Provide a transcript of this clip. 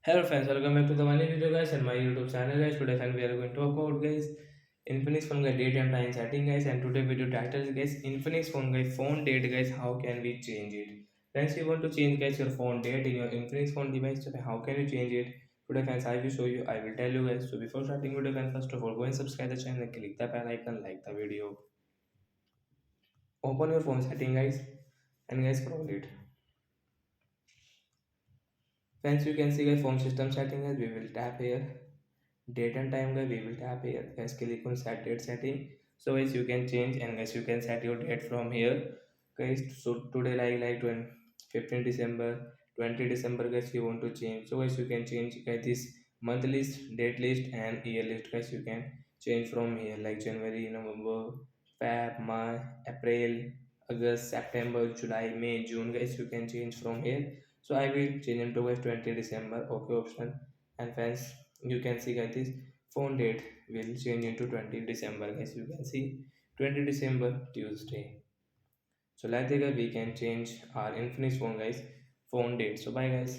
Hello friends, welcome back to the money video guys and my YouTube channel guys. Today friend we are going to talk about guys Infinix phone guys date and time setting guys, and today video title is guys Infinix phone guys phone date guys, how can we change it? Friends, you want to change guys your phone date in your Infinix phone device, so how can you change it? Today friends I will show you, I will tell you guys. So before starting video friends, first of all go and subscribe the channel, click the bell icon, like the video, open your phone setting guys, and guys scroll it. Friends, you can see guys phone system setting guys, we will tap here. Date and time guys, we will tap here. Guys click on set date setting. So guys you can change, and guys you can set your date from here guys. So today like 15 December, 20 December guys you want to change. So guys you can change guys this month list, date list and year list guys. You can change from here like January, November, Feb, March, April, August, September, July, May, June guys. You can change from here. So I will change into guys 20 December, okay option. And friends, you can see guys this phone date will change into 20 December guys. You can see 20 December Tuesday. So like that guys, we can change our Infinix phone guys phone date. So bye guys.